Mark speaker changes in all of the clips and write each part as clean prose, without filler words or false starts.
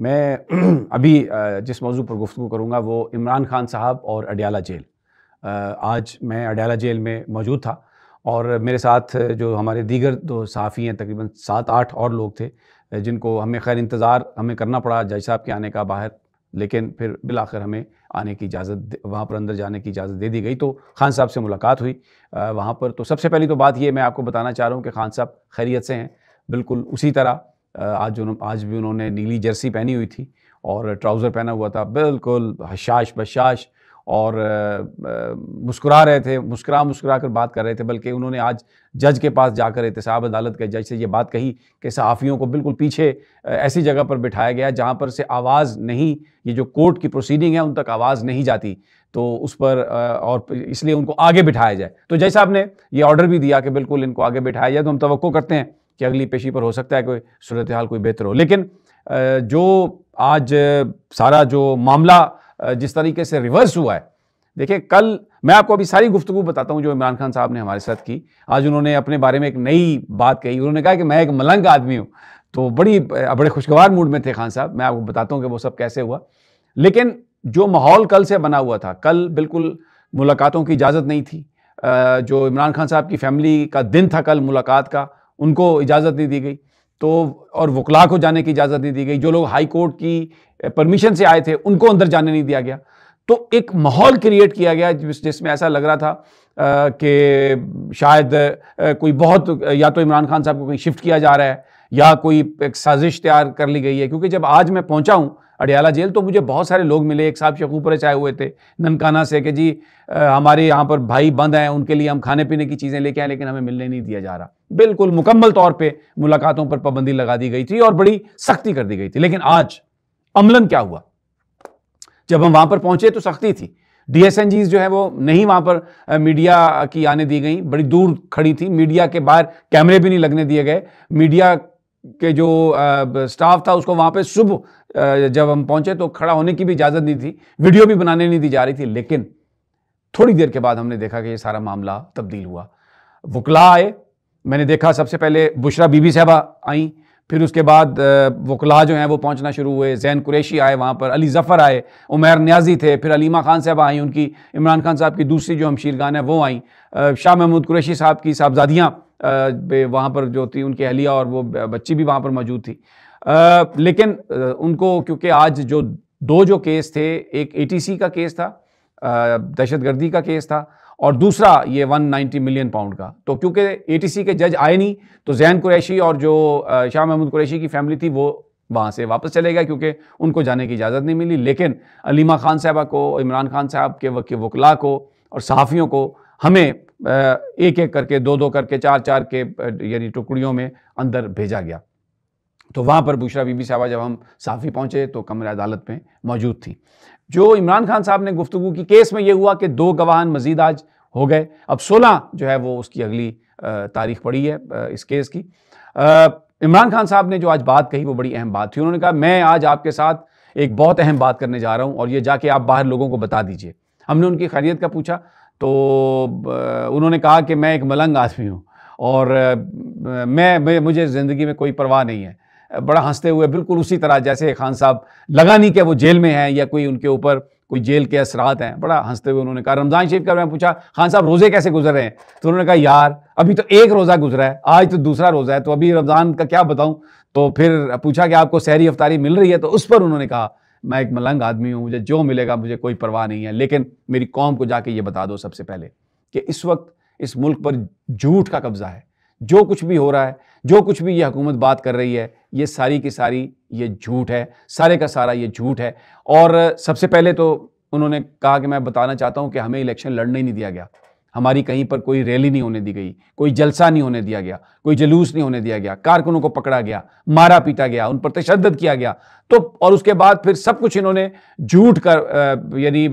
Speaker 1: मैं अभी जिस मौजू पर गुफ्तगू करूँगा वो इमरान खान साहब और अडयाला जेल। आज मैं अडयाला जेल में मौजूद था और मेरे साथ जो हमारे दीगर दो सहाफ़ी हैं, तकरीबन 7-8 और लोग थे, जिनको हमें खैर इंतज़ार हमें करना पड़ा जज साहब के आने का बाहर, लेकिन फिर बिलाखिर हमें आने की इजाज़त, वहाँ पर अंदर जाने की इजाज़त दे दी गई। तो खान साहब से मुलाकात हुई वहाँ पर। तो सबसे पहली तो बात ये मैं आपको बताना चाह रहा हूँ कि खान साहब खैरियत से हैं, बिल्कुल उसी तरह। आज भी उन्होंने नीली जर्सी पहनी हुई थी और ट्राउज़र पहना हुआ था, बिल्कुल हशाश बशाश, और मुस्कुरा रहे थे, मुस्कुरा कर बात कर रहे थे। बल्कि उन्होंने आज जज के पास जाकर, एहतसाब अदालत के जज से ये बात कही कि सहाफ़ियों को बिल्कुल पीछे ऐसी जगह पर बिठाया गया जहाँ पर से आवाज़ नहीं, ये जो कोर्ट की प्रोसीडिंग है उन तक आवाज़ नहीं जाती, तो उस पर और इसलिए उनको आगे बिठाया जाए। तो जज साहब ने ये ऑर्डर भी दिया कि बिल्कुल इनको आगे बिठाया जाए। तो हम तवक्को करते हैं कि अगली पेशी पर हो सकता है कोई सूरत हाल कोई बेहतर हो। लेकिन जो आज सारा जो मामला जिस तरीके से रिवर्स हुआ है, देखिए कल मैं आपको अभी सारी गुफ्तगू बताता हूँ जो इमरान खान साहब ने हमारे साथ की। आज उन्होंने अपने बारे में एक नई बात कही। उन्होंने कहा कि मैं एक मलंग आदमी हूँ। तो बड़े खुशगवार मूड में थे खान साहब। मैं आपको बताता हूँ कि वो सब कैसे हुआ। लेकिन जो माहौल कल से बना हुआ था, कल बिल्कुल मुलाकातों की इजाज़त नहीं थी। जो इमरान खान साहब की फैमिली का दिन था कल मुलाकात का, उनको इजाज़त नहीं दी गई। तो और वकला को जाने की इजाज़त नहीं दी गई। जो लोग हाई कोर्ट की परमिशन से आए थे उनको अंदर जाने नहीं दिया गया। तो एक माहौल क्रिएट किया गया जिसमें ऐसा लग रहा था कि शायद कोई बहुत, या तो इमरान खान साहब को कहीं शिफ्ट किया जा रहा है या कोई एक साजिश तैयार कर ली गई है। क्योंकि जब आज मैं पहुंचा हूं अडयाला जेल तो मुझे बहुत सारे लोग मिले। एक साहब शेखुपुरे आए हुए थे ननकाना से कि जी हमारे यहाँ पर भाई बंद हैं, उनके लिए हम खाने पीने की चीज़ें लेके आए लेकिन हमें मिलने नहीं दिया जा रहा। बिल्कुल मुकम्मल तौर पर मुलाकातों पर पाबंदी लगा दी गई थी और बड़ी सख्ती कर दी गई थी। लेकिन आज अमलन क्या हुआ, जब हम वहां पर पहुंचे तो सख्ती थी। DSNGs जो है वो नहीं वहां पर मीडिया की आने दी गई, बड़ी दूर खड़ी थी। मीडिया के बाहर कैमरे भी नहीं लगने दिए गए। मीडिया के जो स्टाफ था उसको वहां पे सुबह जब हम पहुंचे तो खड़ा होने की भी इजाजत नहीं थी, वीडियो भी बनाने नहीं दी जा रही थी। लेकिन थोड़ी देर के बाद हमने देखा कि ये सारा मामला तब्दील हुआ। वकला आए, मैंने देखा सबसे पहले बुशरा बीबी साहबा आई, फिर उसके बाद वकला जो हैं वो पहुंचना शुरू हुए। जैन कुरैशी आए वहाँ पर, अली ज़फ़र आए, उमैर नियाज़ी थे, फिर अलीमा खान साहब आई, उनकी इमरान खान साहब की दूसरी जो हमशीरगान है वो आई। शाह महमूद कुरैशी साहब की साहबजादियाँ वहाँ पर जो थी, उनकी अहलिया और वो बच्ची भी वहाँ पर मौजूद थी। लेकिन उनको, क्योंकि आज जो केस थे, एक ATC का केस था, दहशतगर्दी का केस था, और दूसरा ये 190 मिलियन पाउंड का। तो क्योंकि ATC के जज आए नहीं तो जैन कुरैशी और जो शाह महमूद कुरैशी की फैमिली थी वो वहाँ से वापस चले गए क्योंकि उनको जाने की इजाज़त नहीं मिली। लेकिन अलीमा खान साहबा को, इमरान खान साहब के वकला को और सहाफ़ियों को हमें एक एक करके, दो करके, चार के यानी टुकड़ियों में अंदर भेजा गया। तो वहाँ पर बुशरा बीबी साहबा जब हम सहाफ़ी पहुँचे तो कमरे अदालत में मौजूद थी। जो इमरान खान साहब ने गुफ्तगू की, केस में ये हुआ कि 2 गवाहान मजीद आज हो गए। अब 16 जो है वो उसकी अगली तारीख पड़ी है इस केस की। इमरान खान साहब ने जो आज बात कही वो बड़ी अहम बात थी। उन्होंने कहा मैं आज आपके साथ एक बहुत अहम बात करने जा रहा हूँ और ये जाके आप बाहर लोगों को बता दीजिए। हमने उनकी खैरियत का पूछा तो उन्होंने कहा कि मैं एक मलंग आदमी हूँ और मुझे ज़िंदगी में कोई परवाह नहीं है। बड़ा हंसते हुए, बिल्कुल उसी तरह जैसे खान साहब लगा नहीं कि वो जेल में हैं या कोई उनके ऊपर कोई जेल के असरात हैं। बड़ा हंसते हुए उन्होंने कहा, रमज़ान शरीफ का मैं पूछा खान साहब रोज़े कैसे गुजर रहे हैं, तो उन्होंने कहा यार अभी तो एक रोज़ा गुजरा है, आज तो दूसरा रोज़ा है, तो अभी रमज़ान का क्या बताऊं। तो फिर पूछा कि आपको सहरी अफ्तारी मिल रही है, तो उस पर उन्होंने कहा मैं एक मलंग आदमी हूँ, मुझे जो मिलेगा मुझे कोई परवाह नहीं है, लेकिन मेरी कौम को जाके ये बता दो सबसे पहले कि इस वक्त इस मुल्क पर झूठ का कब्जा है। जो कुछ भी हो रहा है, जो कुछ भी ये हुकूमत बात कर रही है, ये सारी की सारी ये झूठ है, सारे का सारा ये झूठ है। और सबसे पहले तो उन्होंने कहा कि मैं बताना चाहता हूं कि हमें इलेक्शन लड़ने ही नहीं दिया गया, हमारी कहीं पर कोई रैली नहीं होने दी गई, कोई जलसा नहीं होने दिया गया, कोई जुलूस नहीं होने दिया गया, कारकुनों को पकड़ा गया, मारा पीटा गया, उन पर तशद्दुद किया गया। तो और उसके बाद फिर सब कुछ इन्होंने झूठ कर, यानी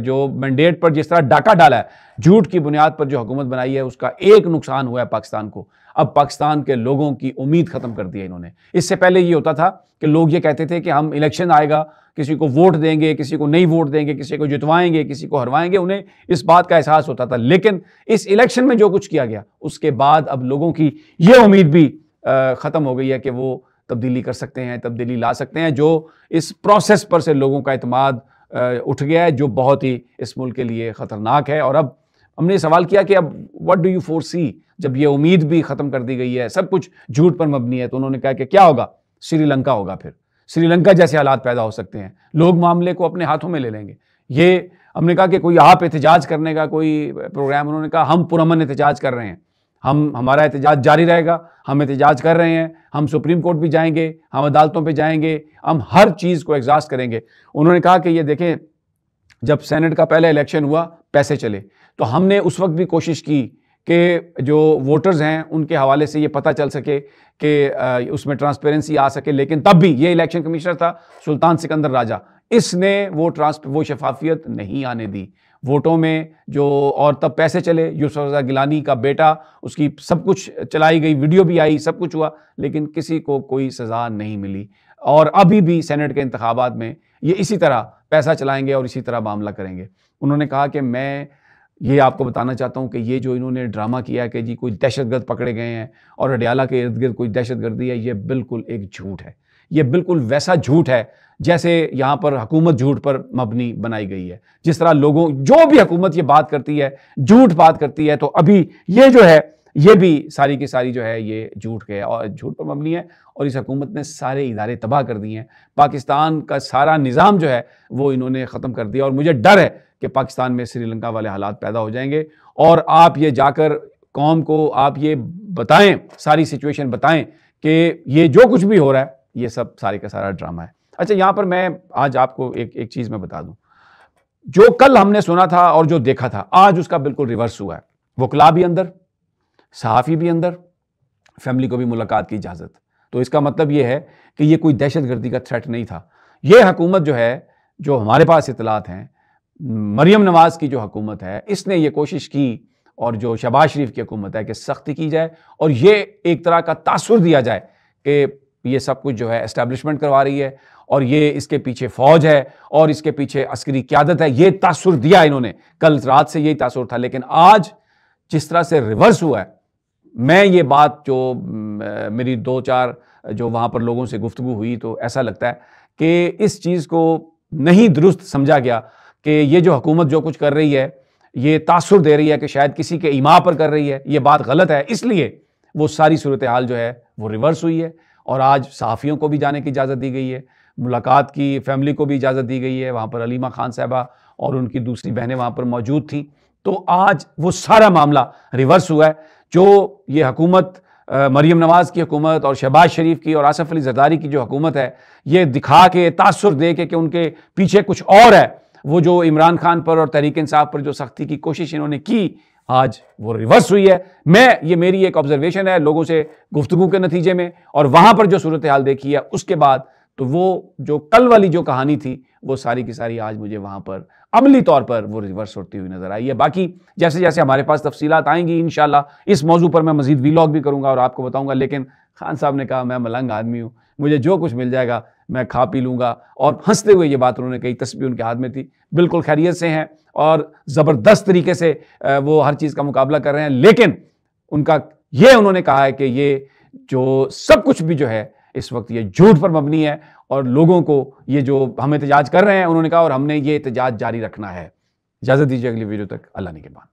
Speaker 1: जो मैंडेट पर जिस तरह डाका डाला है, झूठ की बुनियाद पर जो हुकूमत बनाई है, उसका एक नुकसान हुआ है पाकिस्तान को। अब पाकिस्तान के लोगों की उम्मीद खत्म कर दी है इन्होंने। इससे पहले ये होता था कि लोग ये कहते थे कि हम इलेक्शन आएगा, किसी को वोट देंगे, किसी को नहीं वोट देंगे, किसी को जितवाएंगे, किसी को हरवाएंगे, उन्हें इस बात का एहसास होता था। लेकिन इस इलेक्शन में जो कुछ किया गया उसके बाद अब लोगों की ये उम्मीद भी ख़त्म हो गई है कि वो तब्दीली कर सकते हैं, तब्दीली ला सकते हैं, जो इस प्रोसेस पर से लोगों का एतमाद उठ गया है, जो बहुत ही इस मुल्क के लिए ख़तरनाक है। और अब हमने सवाल किया कि अब व्हाट डू यू फोरसी, जब ये उम्मीद भी ख़त्म कर दी गई है, सब कुछ झूठ पर मबनी है, तो उन्होंने कहा कि क्या होगा, श्रीलंका होगा, फिर श्रीलंका जैसे हालात पैदा हो सकते हैं, लोग मामले को अपने हाथों में ले लेंगे। ये हमने कहा कि कोई आप एहतजाज करने का कोई प्रोग्राम, उन्होंने कहा हम पुरअमन एहतजाज कर रहे हैं, हमारा एहतजाज जारी रहेगा, हम एहतजाज कर रहे हैं, हम सुप्रीम कोर्ट भी जाएंगे, हम अदालतों पे जाएंगे, हम हर चीज़ को एग्जॉस्ट करेंगे। उन्होंने कहा कि ये देखें, जब सेनेट का पहला इलेक्शन हुआ, पैसे चले, तो हमने उस वक्त भी कोशिश की कि जो वोटर्स हैं उनके हवाले से ये पता चल सके कि उसमें ट्रांसपेरेंसी आ सके, लेकिन तब भी ये इलेक्शन कमिश्नर था सुल्तान सिकंदर राजा, इसने वो शफाफियत नहीं आने दी वोटों में जो। और तब पैसे चले, यूसुफ रज़ा गिलानी का बेटा, उसकी सब कुछ चलाई गई, वीडियो भी आई, सब कुछ हुआ, लेकिन किसी को कोई सज़ा नहीं मिली। और अभी भी सेनेट के इंतखाबात में ये इसी तरह पैसा चलाएंगे और इसी तरह मामला करेंगे। उन्होंने कहा कि मैं ये आपको बताना चाहता हूँ कि ये जो इन्होंने ड्रामा किया है कि जी कोई दहशतगर्द पकड़े गए हैं और अडयाला के इर्द गिर्द कोई दहशतगर्दी है, ये बिल्कुल एक झूठ है। ये बिल्कुल वैसा झूठ है जैसे यहाँ पर हुकूमत झूठ पर मबनी बनाई गई है। जिस तरह लोगों, जो भी हुकूमत ये बात करती है, झूठ बात करती है, तो अभी ये जो है, ये भी सारी की सारी जो है ये झूठ है और झूठ पर मबनी है। और इस हुकूमत ने सारे इदारे तबाह कर दिए हैं, पाकिस्तान का सारा निज़ाम जो है वो इन्होंने ख़त्म कर दिया। और मुझे डर है कि पाकिस्तान में श्रीलंका वाले हालात पैदा हो जाएंगे। और आप ये जाकर कौम को आप ये बताएं, सारी सिचुएशन बताएं कि ये जो कुछ भी हो रहा है ये सब सारे का सारा ड्रामा है। अच्छा, यहाँ पर मैं आज आपको एक चीज़ मैं बता दूं, जो कल हमने सुना था और जो देखा था, आज उसका बिल्कुल रिवर्स हुआ है। वकला भी अंदर, सहाफ़ी भी अंदर, फैमिली को भी मुलाकात की इजाज़त। तो इसका मतलब ये है कि ये कोई दहशतगर्दी का थ्रेट नहीं था। ये हुकूमत जो है, जो हमारे पास इतलात हैं, मरियम नवाज़ की जो हुकूमत है, इसने ये कोशिश की, और जो शहबाज शरीफ की हुकूमत है, कि सख्ती की जाए और ये एक तरह का तासुर दिया जाए कि ये सब कुछ जो है एस्टैब्लिशमेंट करवा रही है और ये इसके पीछे फ़ौज है और इसके पीछे अस्करी क़यादत है। ये तासुर दिया इन्होंने, कल रात से यही तासुर था। लेकिन आज जिस तरह से रिवर्स हुआ है, मैं ये बात जो मेरी 2-4 जो वहाँ पर लोगों से गुफ्तगू हुई, तो ऐसा लगता है कि इस चीज़ को नहीं दुरुस्त समझा गया कि ये जो हुकूमत जो कुछ कर रही है, ये तासुर दे रही है कि शायद किसी के ईमा पर कर रही है। ये बात गलत है, इसलिए वो सारी सूरत हाल जो है वो रिवर्स हुई है। और आज सहाफ़ियों को भी जाने की इजाज़त दी गई है, मुलाकात की फैमिली को भी इजाज़त दी गई है। वहाँ पर अलीमा खान साहबा और उनकी दूसरी बहनें वहाँ पर मौजूद थी। तो आज वो सारा मामला रिवर्स हुआ है। जो ये हुकूमत, मरियम नवाज़ की हुकूमत और शहबाज शरीफ की और आसिफ अली ज़रदारी की जो हुकूमत है, ये दिखा के, तासुर दे के कि उनके पीछे कुछ और है, वो जो इमरान खान पर और तहरीक इंसाफ पर जो सख्ती की कोशिश इन्होंने की, आज वो रिवर्स हुई है। ये मेरी एक ऑब्जर्वेशन है लोगों से गुफ्तगू के नतीजे में, और वहाँ पर जो सूरत हाल देखी है उसके बाद, तो वो जो कल वाली जो कहानी थी वो सारी की सारी आज मुझे वहाँ पर अमली तौर पर वो रिवर्स होती हुई नज़र आई है। बाकी जैसे जैसे हमारे पास तफसीलात आएंगी इंशाल्लाह इस मौजू पर मैं मज़ीद वीलॉग भी करूँगा और आपको बताऊँगा। लेकिन खान साहब ने कहा मैं मलंग आदमी हूँ, मुझे जो कुछ मिल जाएगा मैं खा पी लूँगा, और हंसते हुए ये बात उन्होंने कही। तस्बीह उनके हाथ में थी, बिल्कुल खैरियत से हैं और ज़बरदस्त तरीके से वो हर चीज़ का मुकाबला कर रहे हैं। लेकिन उनका ये उन्होंने कहा है कि ये जो सब कुछ भी जो है इस वक्त ये झूठ पर मबनी है, और लोगों को ये जो हम एहतजाज कर रहे हैं, उन्होंने कहा, और हमने ये एहतजाज जारी रखना है। इजाज़त दीजिए, अगली वीडियो तक अल्लाह ने के बाद।